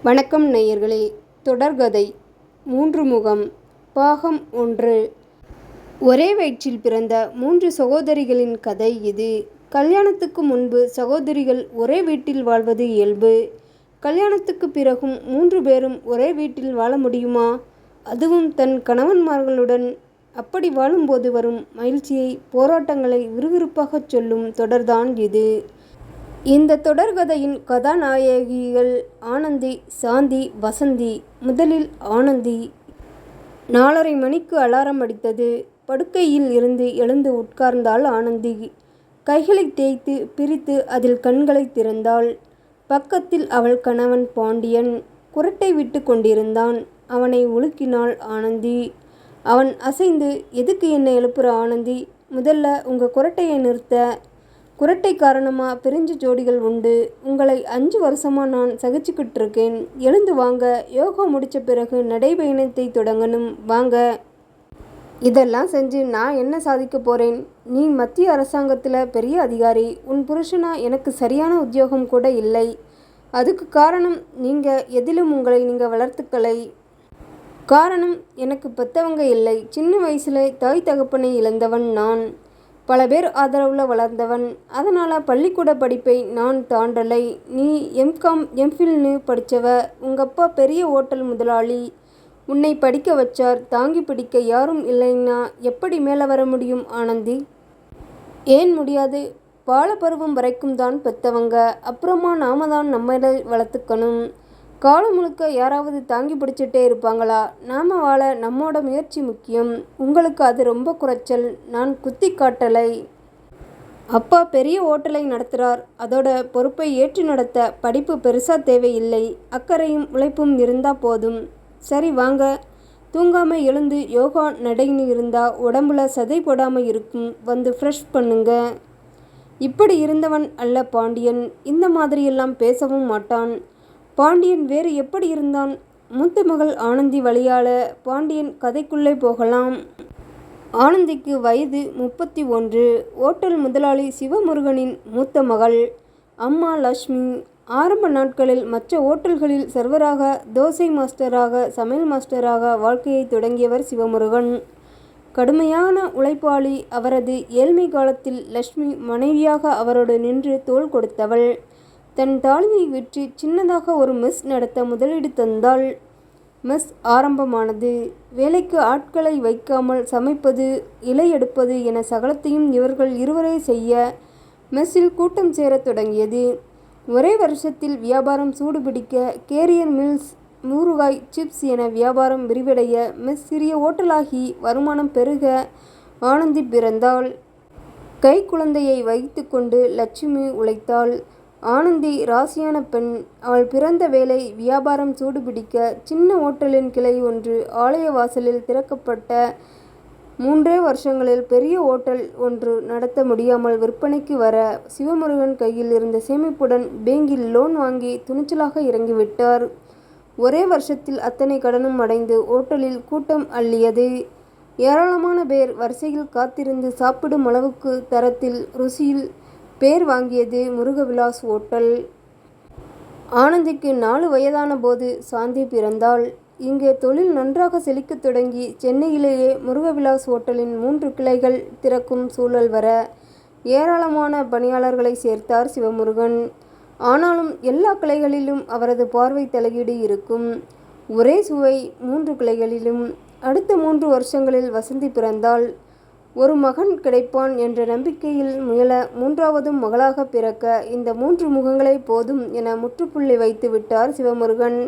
வணக்கம் நேயர்களே. தொடர்கதை மூன்று முகம் பாகம் 1. ஒரே வயிற்றில் பிறந்த 3 சகோதரிகளின் கதை இது. கல்யாணத்துக்கு முன்பு சகோதரிகள் ஒரே வீட்டில் வாழ்வது இயல்பு. கல்யாணத்துக்கு பிறகும் 3 பேரும் ஒரே வீட்டில் வாழ முடியுமா? அதுவும் தன் கணவன்மார்களுடன். அப்படி வாழும்போது வரும் மகிழ்ச்சியை, போராட்டங்களை விறுவிறுப்பாகச் சொல்லும் தொடர்தான் இது. இந்த தொடர்கதையின் கதாநாயகிகள் ஆனந்தி, சாந்தி, வசந்தி. முதலில் ஆனந்தி. 4:30 மணிக்கு அலாரம் அடித்தது. படுக்கையில் இருந்து எழுந்து உட்கார்ந்தாள் ஆனந்தி. கைகளை தேய்த்து பிரித்து அதில் கண்களை திறந்தாள். பக்கத்தில் அவள் கணவன் பாண்டியன் குறட்டை விட்டு கொண்டிருந்தான். அவனை உலுக்கினாள் ஆனந்தி. அவன் அசைந்து, எதுக்கு என்ன எழுப்புற ஆனந்தி? முதல்ல உங்க குறட்டையை நிறுத்த. குறட்டை காரணமா பிரிஞ்ச ஜோடிகள் உண்டு. உங்களை 5 வருஷமா நான் சகிச்சுக்கிட்டு இருக்கேன். எழுந்து வாங்க. யோகா முடிச்ச பிறகு நடைபயணத்தை தொடங்கணும். வாங்க. இதெல்லாம் செஞ்சு நான் என்ன சாதிக்க போறேன்? நீ மத்திய அரசாங்கத்தில் பெரிய அதிகாரி. உன் புருஷனா எனக்கு சரியான உத்தியோகம் கூட இல்லை. அதுக்கு காரணம் நீங்க எதிலும் உங்களை நீங்க வளர்த்துக்கலை. காரணம் எனக்கு பெத்தவங்க இல்லை. சின்ன வயசுல தாய் தகப்பனை இழந்தவன் நான். பல பேர் ஆதரவுல வளர்ந்தவன். அதனால் பள்ளிக்கூட படிப்பை நான் தாண்டலை. நீ எம்காம் எம்ஃபில்னு படித்தவ. உங்கப்பா பெரிய ஓட்டல் முதலாளி. உன்னை படிக்க வச்சார். தாங்கி பிடிக்க யாரும் இல்லைன்னா எப்படி மேலே வர முடியும் ஆனந்தி? ஏன் முடியாது? பாலபருவம் வரைக்கும் தான் பெத்தவங்க. அப்புறமா நாம தான் நம்மளை வளர்த்துக்கணும். காலம் முழுக்க யாராவது தாங்கி பிடிச்சிட்டே இருப்பாங்களா? நாம் வாழ நம்மோட முயற்சி முக்கியம். உங்களுக்கு அது ரொம்ப குறைச்சல். நான் குத்தி காட்டலை. அப்பா பெரிய ஓட்டலை நடத்துகிறார். அதோட பொறுப்பை ஏற்று நடத்த படிப்பு பெருசாக தேவையில்லை. அக்கறையும் உழைப்பும் இருந்தால் போதும். சரி வாங்க. தூங்காமல் எழுந்து யோகா நடைன்னு இருந்தால் உடம்புல சதை போடாமல் இருக்கும். வந்து ஃப்ரெஷ் பண்ணுங்க. இப்படி இருந்தவன் அல்ல பாண்டியன். இந்த மாதிரியெல்லாம் பேசவும் மாட்டான். பாண்டியன் வேறு எப்படி இருந்தான்? மூத்த மகள் ஆனந்தி வழியால பாண்டியன் கதைக்குள்ளே போகலாம். ஆனந்திக்கு வயது 31. ஓட்டல் முதலாளி சிவமுருகனின் மூத்த மகள். அம்மா லட்சுமி. ஆரம்ப நாட்களில் மற்ற ஓட்டல்களில் சர்வராக, தோசை மாஸ்டராக, சமையல் மாஸ்டராக வாழ்க்கையை தொடங்கியவர் சிவமுருகன். கடுமையான உழைப்பாளி. அவரது ஏழ்மை காலத்தில் லட்சுமி மனைவியாக அவரோடு நின்று தோள் கொடுத்தவள். தன் தாலியை விற்று சின்னதாக ஒரு மெஸ் நடத்த முதலீடு தந்தாள். மெஸ் ஆரம்பமானது. வேலைக்கு ஆட்களை வைக்காமல் சமைப்பது, இலை எடுப்பது என சகலத்தையும் இவர்கள் இருவரே செய்ய மெஸ்ஸில் கூட்டம் சேரத் தொடங்கியது. ஒரே வருஷத்தில் வியாபாரம் சூடுபிடிக்க, கேரியர் மில்ஸ், ஊறுகாய், சிப்ஸ் என வியாபாரம் விரிவடைய, மெஸ் சிறிய ஓட்டலாகி வருமானம் பெருக ஆனந்தி பிறந்தாள். கை குழந்தையை வைத்து கொண்டு லட்சுமி உழைத்தாள். ஆனந்தி ராசியான பெண். அவள் பிறந்த வேலை வியாபாரம் சூடுபிடிக்க. சின்ன ஓட்டலின் கிளை ஒன்று ஆலய வாசலில் திறக்கப்பட்ட 3 வருஷங்களில் பெரிய ஓட்டல் ஒன்று நடத்த முடியாமல் விற்பனைக்கு வர, சிவமுருகன் கையில் இருந்த சேமிப்புடன் பேங்கில் லோன் வாங்கி துணிச்சலாக இறங்கிவிட்டார். ஒரே வருஷத்தில் அத்தனை கடனும் அடைந்து ஓட்டலில் கூட்டம் அள்ளியது. ஏராளமான பேர் வரிசையில் காத்திருந்து சாப்பிடும் அளவுக்கு தரத்தில், ருசியில் பேர் வாங்கியது முருகவிலாஸ் ஓட்டல். ஆனந்திக்கு 4 வயதான போது சாந்தி பிறந்தாள். இங்கே தொழில் நன்றாக செழிக்கத் தொடங்கி சென்னையிலேயே முருகவிலாஸ் ஓட்டலின் 3 கிளைகள் திறக்கும் சூழல் வர ஏராளமான பணியாளர்களை சேர்த்தார் சிவமுருகன். ஆனாலும் எல்லா கிளைகளிலும் அவரது பார்வை தலையீடு இருக்கும். ஒரே சுவை 3 கிளைகளிலும். அடுத்த 3 வருஷங்களில் வசந்தி பிறந்தாள். ஒரு மகன் கிடைப்பான் என்ற நம்பிக்கையில் முயல 3ஆவதும் மகளாக பிறக்க இந்த 3 முகங்களே போதும் என முற்றுப்புள்ளி வைத்து விட்டார் சிவமுருகன்.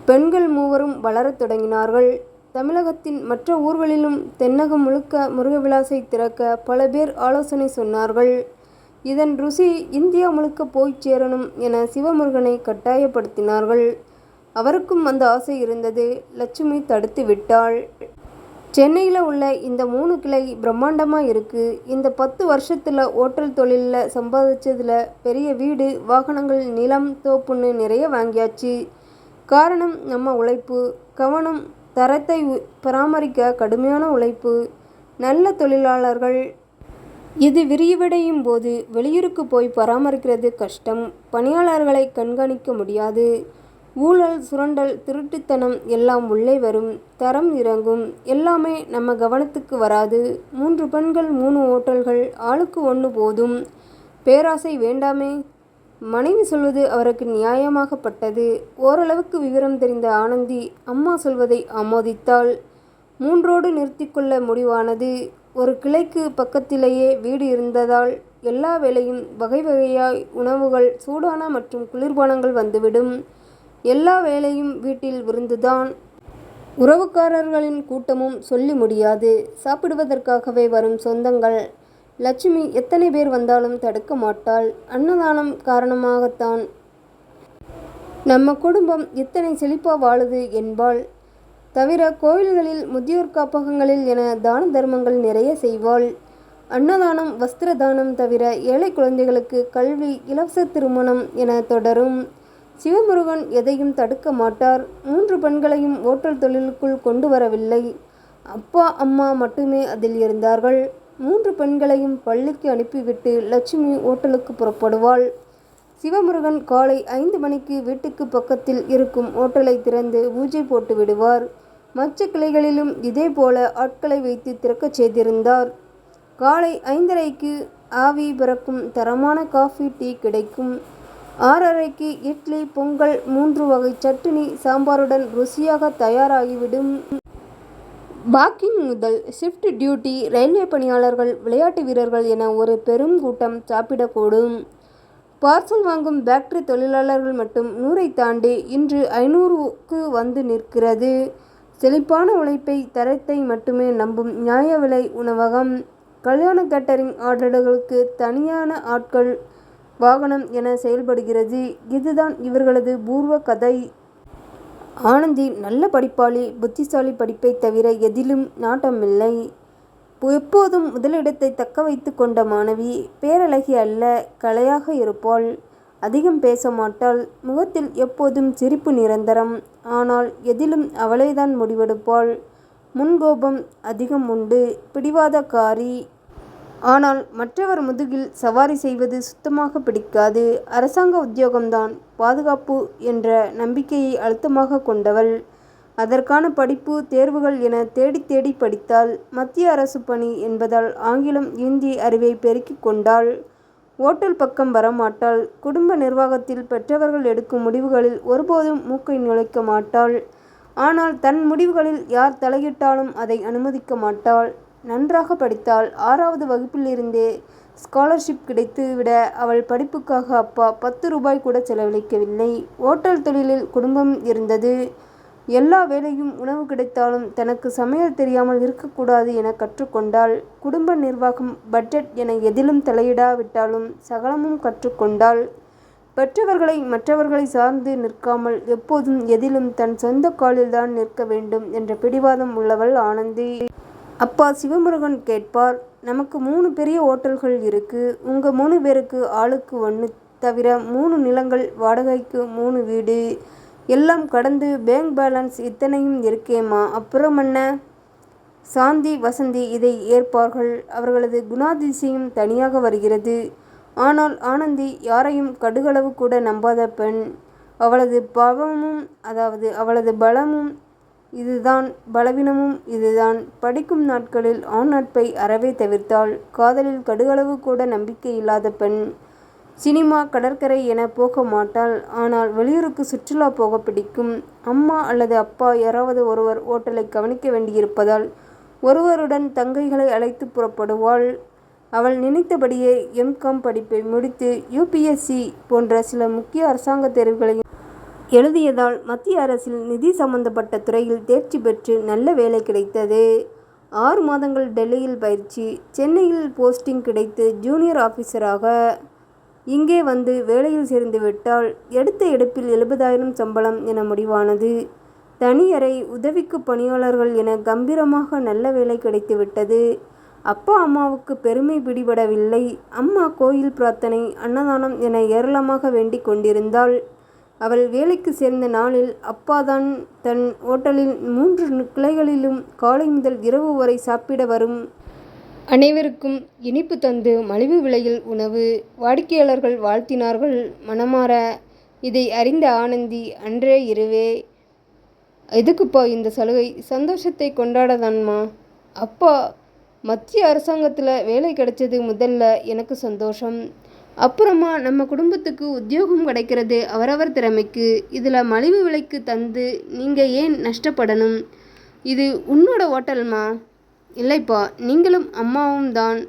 பெண்கள் 3வரும் வளரத் தொடங்கினார்கள். தமிழகத்தின் மற்ற ஊர்களிலும் தென்னகம் முழுக்க முருகவிலாசை திறக்க பல பேர் ஆலோசனை சொன்னார்கள். இதன் ருசி இந்தியா முழுக்க போய் சேரணும் என சிவமுருகனை கட்டாயப்படுத்தினார்கள். அவருக்கும் அந்த ஆசை இருந்தது. லட்சுமி தடுத்து விட்டாள். சென்னையில் உள்ள இந்த 3 கிளை பிரம்மாண்டமாக இருக்குது. இந்த 10 வருஷத்தில் ஓட்டல் தொழிலில் சம்பாதிச்சதில் பெரிய வீடு, வாகனங்கள், நிலம், தோப்புன்னு நிறைய வாங்கியாச்சு. காரணம் நம்ம உழைப்பு, கவனம், தரத்தை பராமரிக்க கடுமையான உழைப்பு, நல்ல தொழிலாளர்கள். இது விரிவடையும் போது வெளியூருக்கு போய் பராமரிக்கிறது கஷ்டம். பணியாளர்களை கண்காணிக்க முடியாது. ஊழல், சுரண்டல், திருட்டுத்தனம் எல்லாம் உள்ளே வரும். தரம் இறங்கும். எல்லாமே நம்ம கவனத்துக்கு வராது. 3 பெண்கள் 3 ஓட்டல்கள். ஆளுக்கு 1 போதும். பேராசை வேண்டாமே. மனைவி சொல்வது அவருக்கு நியாயமாகப்பட்டது. ஓரளவுக்கு விவரம் தெரிந்த ஆனந்தி அம்மா சொல்வதை ஆமோதித்தாள். 3ஓடு நிறுத்திக்கொள்ள முடிவானது. ஒரு கிளைக்கு பக்கத்திலேயே வீடு இருந்ததால் எல்லா வேளையும் வகை வகையாய் உணவுகள், சூடான மற்றும் குளிர்பானங்கள் வந்துவிடும். எல்லா வேளையும் வீட்டில் விருந்துதான். உறவுக்காரர்களின் கூட்டமும் சொல்லி முடியாது. சாப்பிடுவதற்காகவே வரும் சொந்தங்கள். லட்சுமி எத்தனை பேர் வந்தாலும் தடுக்க மாட்டாள். அன்னதானம் காரணமாகத்தான் நம்ம குடும்பம் இத்தனை செழிப்பா வாழுது என்பாள். தவிர கோவில்களில், முதியோர் காப்பகங்களில் என தான தர்மங்கள் நிறைய செய்வாள். அன்னதானம், வஸ்திர தானம் தவிர ஏழை குழந்தைகளுக்கு கல்வி, இலவச திருமணம் என தொடரும். சிவமுருகன் எதையும் தடுக்க மாட்டார். 3 பெண்களையும் ஓட்டல் தொழிலுக்குள் கொண்டு வரவில்லை. அப்பா, அம்மா மட்டுமே அதில் இருந்தார்கள். 3 பெண்களையும் பள்ளிக்கு அனுப்பிவிட்டு லட்சுமி ஓட்டலுக்கு புறப்படுவாள். சிவமுருகன் காலை 5 மணிக்கு வீட்டுக்கு பக்கத்தில் இருக்கும் ஓட்டலை திறந்து பூஜை போட்டு விடுவார். மற்ற கிளைகளிலும் இதே போல ஆட்களை வைத்து திறக்கச் செய்திருந்தார். காலை 5:30க்கு ஆவி பறக்கும் தரமான காஃபி, டீ கிடைக்கும். 6:30க்கு இட்லி, பொங்கல், 3 வகை சட்னி, சாம்பாருடன் ருசியாக தயாராகிவிடும். வாக்கிங் முதல் ஷிப்ட் டியூட்டி, ரயில்வே பணியாளர்கள், விளையாட்டு வீரர்கள் என ஒரு பெரும் கூட்டம் சாப்பிடக்கூடும். பார்சல் வாங்கும் பேக்கரி தொழிலாளர்கள் மட்டும் 100ஐ தாண்டி இன்று 500க்கு வந்து நிற்கிறது. செழிப்பான உழைப்பை, தரத்தை மட்டுமே நம்பும் நியாய விலை உணவகம். கல்யாண கேட்டரிங் ஆர்டர்களுக்கு தனியான ஆட்கள், வாகனம் என செயல்படுகிறது. இதுதான் இவர்களது பூர்வ கதை. ஆனந்தி நல்ல படிப்பாளி, புத்திசாலி. படிப்பை தவிர எதிலும் நாட்டமில்லை. எப்போதும் முதலிடத்தை தக்க வைத்து கொண்ட மாணவி. பேரழகி அல்ல, கலையாக இருப்பாள். அதிகம் பேச மாட்டாள். முகத்தில் எப்போதும் சிரிப்பு நிரந்தரம். ஆனால் எதிலும் அவளேதான் முடிவெடுப்பாள். முன்கோபம் அதிகம் உண்டு. பிடிவாதக்காரி. ஆனால் மற்றவர் முதுகில் சவாரி செய்வது சுத்தமாக பிடிக்காது. அரசாங்க உத்தியோகம்தான் பாதுகாப்பு என்ற நம்பிக்கையை அழுத்தமாக கொண்டவள். அதற்கான படிப்பு, தேர்வுகள் என தேடி தேடி படித்தாள். மத்திய அரசு பணி என்பதால் ஆங்கிலம், இந்தி அறிவை பெருக்கிக் கொண்டாள். ஓட்டல் பக்கம் வரமாட்டாள். குடும்ப நிர்வாகத்தில் பெற்றவர்கள் எடுக்கும் முடிவுகளில் ஒருபோதும் மூக்கை நுழைக்க மாட்டாள். ஆனால் தன் முடிவுகளில் யார் தலையிட்டாலும் அதை அனுமதிக்க மாட்டாள். நன்றாக படித்தாள். 6வது வகுப்பிலிருந்தே ஸ்காலர்ஷிப் கிடைத்து விட அவள் படிப்புக்காக அப்பா 10 ரூபாய் கூட செலவழிக்கவில்லை. ஓட்டல் தொழிலில் குடும்பம் இருந்தது. எல்லா வேளையும் உணவு கிடைத்தாலும் தனக்கு சமையல் தெரியாமல் இருக்கக்கூடாது என கற்றுக்கொண்டாள். குடும்ப நிர்வாகம், பட்ஜெட் என எதிலும் தலையிடாவிட்டாலும் சகலமும் கற்றுக்கொண்டாள். பெற்றவர்களை, மற்றவர்களை சார்ந்து நிற்காமல் எப்போதும் எதிலும் தன் சொந்த காலில்தான் நிற்க வேண்டும் என்ற பிடிவாதம் உள்ளவள் ஆனந்தி. அப்பா சிவமுருகன் கேட்பார், நமக்கு 3 பெரிய ஓட்டல்கள் இருக்கு. உங்க 3 பேருக்கு ஆளுக்கு 1 தவிர 3 நிலங்கள், வாடகைக்கு 3 வீடு, எல்லாம் கடந்து பேங்க் பேலன்ஸ் இத்தனையும் இருக்கேம்மா. அப்புறமென்ன? சாந்தி, வசந்தி இதை ஏற்பார்கள். அவர்களது குணாதிசயம் தனியாக வருகிறது. ஆனால் ஆனந்தி யாரையும் கடுகளவு கூட நம்பாத பெண். அவளது பலமும் இதுதான், பலவீனமும் இதுதான். படிக்கும் நாட்களில் ஆண் நட்பை அறவே தவிர்த்தாள். காதலில் கடுகளவு கூட நம்பிக்கை இல்லாத பெண். சினிமா, கடற்கரை என போக மாட்டாள். ஆனால் வெளியூருக்கு சுற்றுலா போக பிடிக்கும். அம்மா அல்லது அப்பா யாராவது ஒருவர் ஓட்டலை கவனிக்க வேண்டியிருப்பதால் ஒருவருடன் தங்கைகளை அழைத்து புறப்படுவாள். அவள் நினைத்தபடியே M.Com படிப்பை முடித்து UPSC போன்ற சில முக்கிய அரசாங்க தேர்வுகளையும் எழுதியதால் மத்திய அரசில் நிதி சம்பந்தப்பட்ட துறையில் தேர்ச்சி பெற்று நல்ல வேலை கிடைத்தது. 6 மாதங்கள் டெல்லியில் பயிற்சி. சென்னையில் போஸ்டிங் கிடைத்து ஜூனியர் ஆபீசராக இங்கே வந்து வேலையில் சேர்ந்து விட்டாள். எடுத்த எடுப்பில் 70,000 சம்பளம் என முடிவானது. தனியறை, உதவிக்கு பணியாளர்கள் என கம்பீரமாக நல்ல வேலை கிடைத்துவிட்டது. அப்பா அம்மாவுக்கு பெருமை பிடிபடவில்லை. அம்மா கோயில் பிரார்த்தனை, அன்னதானம் என ஏராளமாக வேண்டிக் கொண்டிருந்தாள். அவள் வேலைக்கு சேர்ந்த நாளில் அப்பாதான் தன் ஓட்டலின் 3 கிளைகளிலும் காலை முதல் இரவு வரை சாப்பிட வரும் அனைவருக்கும் இனிப்பு தந்து மலிவு விலையில் உணவு. வாடிக்கையாளர்கள் வாழ்த்தினார்கள் மனமாற. இதை அறிந்த ஆனந்தி, அன்றே இரவே, எதுக்குப்பா இந்த சலுகை? சந்தோஷத்தை கொண்டாடதான்மா. அப்பா, மத்திய அரசாங்கத்தில் வேலை கிடைச்சது முதல்ல எனக்கு சந்தோஷம். அப்புறமா நம்ம குடும்பத்துக்கு உத்தியோகம் கிடைக்கிறது அவரவர் திறமைக்கு. இதில் மலிவு விலைக்கு தந்து நீங்கள் ஏன் நஷ்டப்படணும்? இது உன்னோட ஹோட்டல்மா. இல்லைப்பா, நீங்களும் அம்மாவும் தான்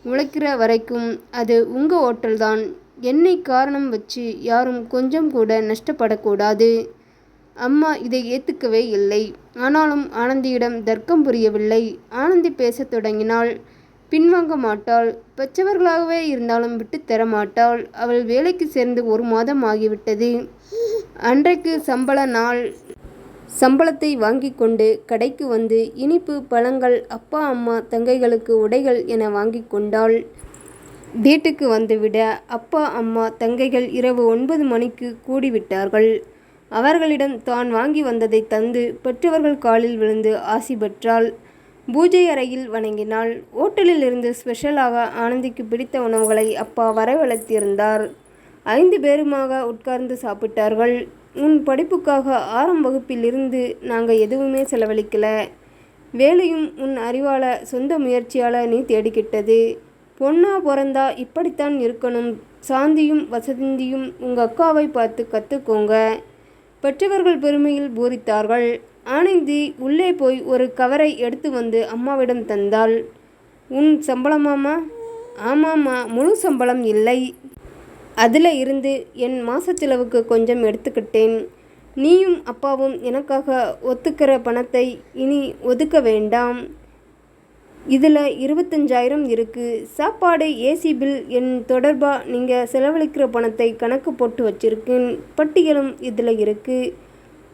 உழைக்கிற வரைக்கும் அது உங்கள் ஹோட்டல் தான். என்னை காரணம் வச்சு யாரும் கொஞ்சம் கூட நஷ்டப்படக்கூடாது. அம்மா இதை ஏற்றுக்கவே இல்லை. ஆனாலும் ஆனந்தியிடம் தர்க்கம் புரியவில்லை. ஆனந்தி பேசத் தொடங்கினாள். பின்வாங்க மாட்டாள். பெற்றவர்களாகவே இருந்தாலும் விட்டு தர மாட்டாள். அவள் வேலைக்கு சேர்ந்து 1 மாதம் ஆகிவிட்டது. அன்றைக்கு சம்பள நாள். சம்பளத்தை வாங்கி கொண்டு கடைக்கு வந்து இனிப்பு, பழங்கள், அப்பா அம்மா தங்கைகளுக்கு உடைகள் என வாங்கி கொண்டாள். வீட்டுக்கு வந்துவிட அப்பா அம்மா தங்கைகள் இரவு 9 மணிக்கு கூடிவிட்டார்கள். அவர்களிடம் தான் வாங்கி வந்ததை தந்து பெற்றவர்கள் காலில் விழுந்து ஆசி பெற்றாள். பூஜை அறையில் வணங்கினாள். ஓட்டலில் இருந்து ஸ்பெஷலாக ஆனந்திக்கு பிடித்த உணவுகளை அப்பா வரவழைத்திருந்தார். 5 பேருமாக உட்கார்ந்து சாப்பிட்டார்கள். உன் படிப்புக்காக 6ஆம் வகுப்பில் இருந்து நாங்கள் எதுவுமே செலவழிக்கல. வேலையும் உன் அறிவால, சொந்த முயற்சியால் நீ தேடிக்கிட்டது. பொண்ணா பிறந்தா இப்படித்தான் இருக்கணும். சாந்தியும் வசந்தியும் உங்கள் அக்காவை பார்த்து கற்றுக்கோங்க. பெற்றவர்கள் பெருமையில் பூரித்தார்கள். ஆனந்தி உள்ளே போய் ஒரு கவரை எடுத்து வந்து அம்மாவிடம் தந்தாள். உன் சம்பளமாம்மா? ஆமாம்மா, முழு சம்பளம் இல்லை. அதில் இருந்து என் மாச செலவுக்கு கொஞ்சம் எடுத்துக்கிட்டேன். நீயும் அப்பாவும் எனக்காக ஒத்துக்கிற பணத்தை இனி ஒதுக்க வேண்டாம். இதில் 25,000 இருக்குது. சாப்பாடு, ஏசி பில், என் தொடர்பாக நீங்கள் செலவழிக்கிற பணத்தை கணக்கு போட்டு வச்சிருக்கேன். பட்டியலும் இதில் இருக்குது.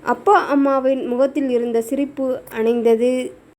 அப்பா அம்மாவின் முகத்தில் இருந்த சிரிப்பு அணைந்தது.